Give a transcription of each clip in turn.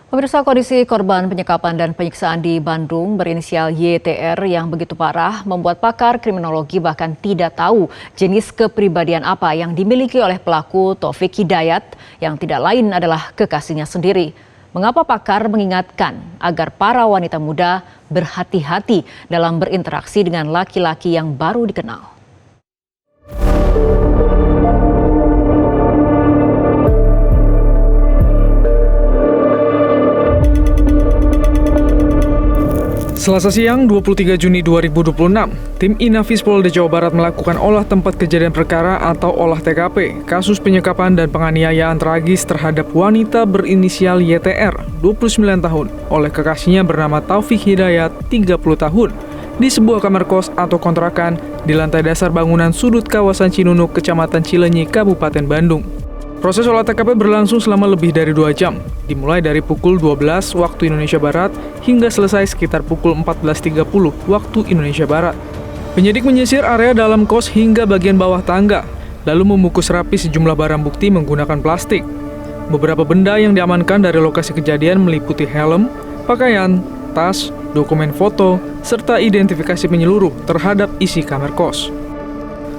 Pemirsa, kondisi korban penyekapan dan penyiksaan di Bandung berinisial YTR yang begitu parah membuat pakar kriminologi bahkan tidak tahu jenis kepribadian apa yang dimiliki oleh pelaku Taufik Hidayat yang tidak lain adalah kekasihnya sendiri. Mengapa pakar mengingatkan agar para wanita muda berhati-hati dalam berinteraksi dengan laki-laki yang baru dikenal? Selasa siang 23 Juni 2026, tim Inafis Polda Jawa Barat melakukan olah tempat kejadian perkara atau olah TKP kasus penyekapan dan penganiayaan tragis terhadap wanita berinisial YTR, 29 tahun, oleh kekasihnya bernama Taufik Hidayat, 30 tahun, di sebuah kamar kos atau kontrakan di lantai dasar bangunan sudut kawasan Cinunuk, Kecamatan Cileunyi, Kabupaten Bandung. Proses olah TKP berlangsung selama lebih dari 2 jam, dimulai dari pukul 12 waktu Indonesia Barat hingga selesai sekitar pukul 14.30 waktu Indonesia Barat. Penyidik menyisir area dalam kos hingga bagian bawah tangga, lalu membungkus rapi sejumlah barang bukti menggunakan plastik. Beberapa benda yang diamankan dari lokasi kejadian meliputi helm, pakaian, tas, dokumen foto, serta identifikasi menyeluruh terhadap isi kamar kos.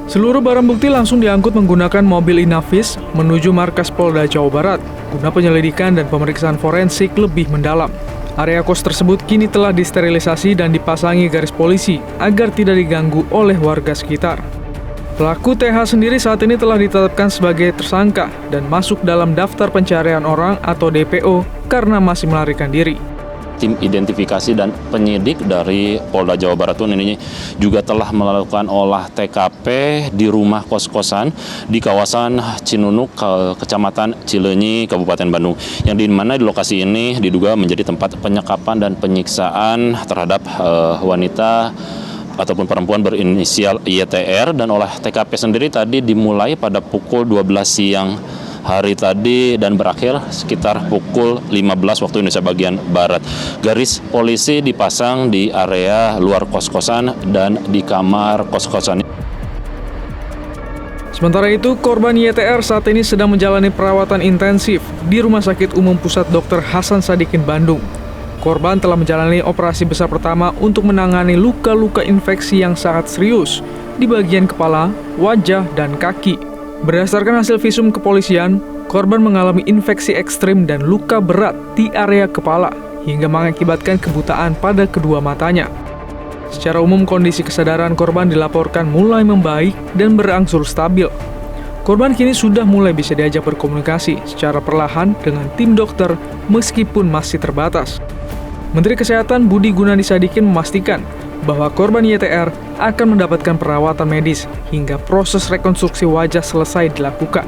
Seluruh barang bukti langsung diangkut menggunakan mobil Inafis menuju markas Polda Jawa Barat guna penyelidikan dan pemeriksaan forensik lebih mendalam. Area kos tersebut kini telah disterilisasi dan dipasangi garis polisi agar tidak diganggu oleh warga sekitar. Pelaku TH sendiri saat ini telah ditetapkan sebagai tersangka dan masuk dalam daftar pencarian orang atau DPO karena masih melarikan diri. Tim identifikasi dan penyidik dari Polda Jawa Barat ini juga telah melakukan olah TKP di rumah kos-kosan di kawasan Cinunuk, Kecamatan Cileunyi, Kabupaten Bandung, yang di mana di lokasi ini diduga menjadi tempat penyekapan dan penyiksaan terhadap wanita ataupun perempuan berinisial YTR, dan olah TKP sendiri tadi dimulai pada pukul 12 siang hari tadi dan berakhir sekitar pukul 15 waktu Indonesia bagian Barat. Garis polisi dipasang di area luar kos-kosan dan di kamar kos-kosan. Sementara itu, korban YTR saat ini sedang menjalani perawatan intensif di Rumah Sakit Umum Pusat Dr. Hasan Sadikin, Bandung. Korban telah menjalani operasi besar pertama untuk menangani luka-luka infeksi yang sangat serius di bagian kepala, wajah, dan kaki. Berdasarkan hasil visum kepolisian, korban mengalami infeksi ekstrim dan luka berat di area kepala hingga mengakibatkan kebutaan pada kedua matanya. Secara umum, kondisi kesadaran korban dilaporkan mulai membaik dan berangsur stabil. Korban kini sudah mulai bisa diajak berkomunikasi secara perlahan dengan tim dokter meskipun masih terbatas. Menteri Kesehatan Budi Gunadisadikin memastikan bahwa korban YTR akan mendapatkan perawatan medis hingga proses rekonstruksi wajah selesai dilakukan.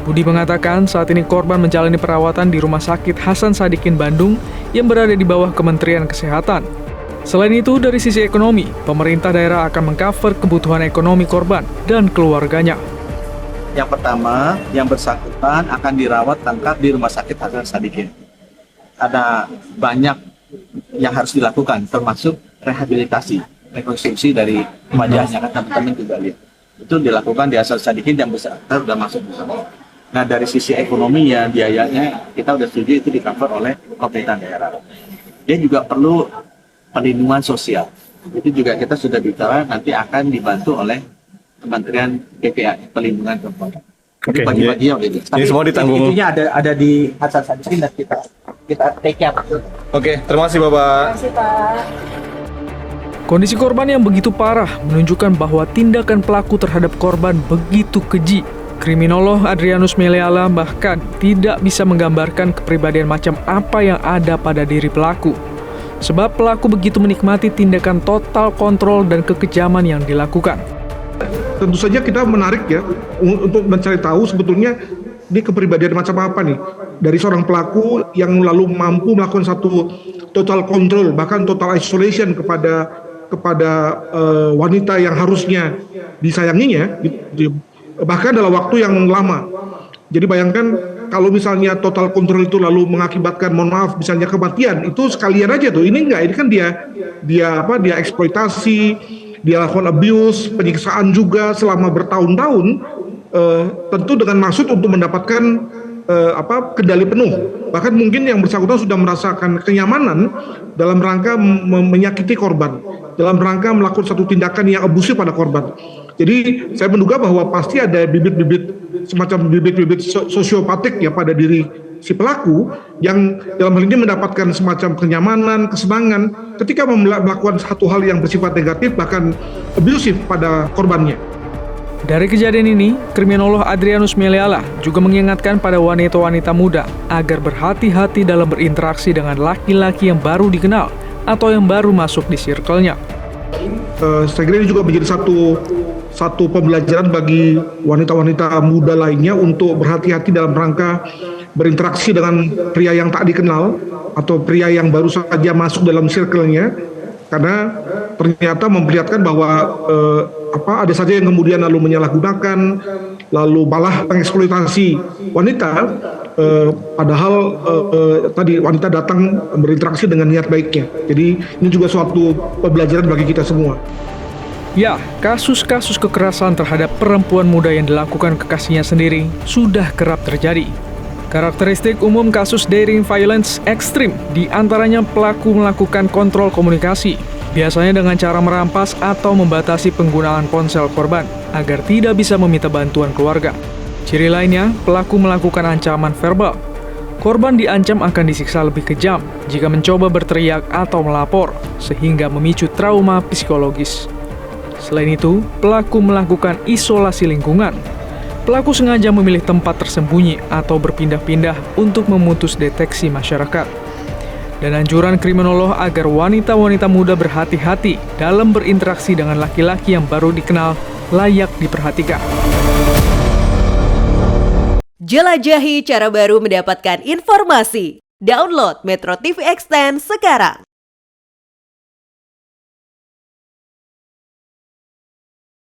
Budi mengatakan saat ini korban menjalani perawatan di Rumah Sakit Hasan Sadikin, Bandung yang berada di bawah Kementerian Kesehatan. Selain itu, dari sisi ekonomi, pemerintah daerah akan mengcover kebutuhan ekonomi korban dan keluarganya. Yang pertama, yang bersangkutan akan dirawat lengkap di Rumah Sakit Hasan Sadikin. Ada banyak yang harus dilakukan, termasuk rehabilitasi, rekonstruksi dari wajahnya, kan teman-teman juga lihat. Itu dilakukan di Hasan Sadikin yang bersangkutan sudah masuk. Nah, dari sisi ekonomi ya, biayanya kita sudah setuju itu di-cover oleh pemerintah daerah. Dia juga perlu perlindungan sosial. Itu juga kita sudah bicara nanti akan dibantu oleh Kementerian PPA, Perlindungan Perempuan. Oke, bagi-bagi yang gitu. Ini semua ditanggung. Intinya ada di Hasan Sadikin dan kita take care. Oke, terima kasih Bapak. Terima kasih, Pak. Kondisi korban yang begitu parah menunjukkan bahwa tindakan pelaku terhadap korban begitu keji. Kriminolog Adrianus Meliala bahkan tidak bisa menggambarkan kepribadian macam apa yang ada pada diri pelaku. Sebab pelaku begitu menikmati tindakan total kontrol dan kekejaman yang dilakukan. Tentu saja kita menarik ya untuk mencari tahu sebetulnya ini kepribadian macam apa nih dari seorang pelaku yang lalu mampu melakukan satu total control, bahkan total isolation kepada wanita yang harusnya disayanginya, bahkan dalam waktu yang lama. Jadi bayangkan kalau misalnya total control itu lalu mengakibatkan, mohon maaf, misalnya kematian, itu sekalian aja tuh. Ini enggak, ini kan dia eksploitasi, dia lakukan abuse, penyiksaan juga selama bertahun-tahun, tentu dengan maksud untuk mendapatkan kendali penuh. Bahkan mungkin yang bersangkutan sudah merasakan kenyamanan dalam rangka menyakiti korban, dalam rangka melakukan satu tindakan yang abusif pada korban. Jadi saya menduga bahwa pasti ada semacam bibit-bibit sosiopatik ya pada diri si pelaku yang dalam hal ini mendapatkan semacam kenyamanan, kesenangan ketika melakukan satu hal yang bersifat negatif bahkan abusif pada korbannya. Dari kejadian ini, kriminolog Adrianus Meliala juga mengingatkan pada wanita-wanita muda agar berhati-hati dalam berinteraksi dengan laki-laki yang baru dikenal atau yang baru masuk di circle-nya. Saya kira ini juga menjadi satu pembelajaran bagi wanita-wanita muda lainnya untuk berhati-hati dalam rangka berinteraksi dengan pria yang tak dikenal atau pria yang baru saja masuk dalam circle-nya, karena ternyata memperlihatkan bahwa ada saja yang kemudian lalu menyalahgunakan, lalu malah mengeksploitasi wanita, padahal tadi wanita datang berinteraksi dengan niat baiknya. Jadi ini juga suatu pembelajaran bagi kita semua. Ya, kasus-kasus kekerasan terhadap perempuan muda yang dilakukan kekasihnya sendiri sudah kerap terjadi. Karakteristik umum kasus dating violence ekstrim diantaranya pelaku melakukan kontrol komunikasi, biasanya dengan cara merampas atau membatasi penggunaan ponsel korban agar tidak bisa meminta bantuan keluarga. Ciri lainnya, pelaku melakukan ancaman verbal. Korban diancam akan disiksa lebih kejam jika mencoba berteriak atau melapor, sehingga memicu trauma psikologis. Selain itu, pelaku melakukan isolasi lingkungan. Pelaku sengaja memilih tempat tersembunyi atau berpindah-pindah untuk memutus deteksi masyarakat. Dan anjuran kriminolog agar wanita-wanita muda berhati-hati dalam berinteraksi dengan laki-laki yang baru dikenal layak diperhatikan. Jelajahi cara baru mendapatkan informasi. Download Metro TV Extend sekarang.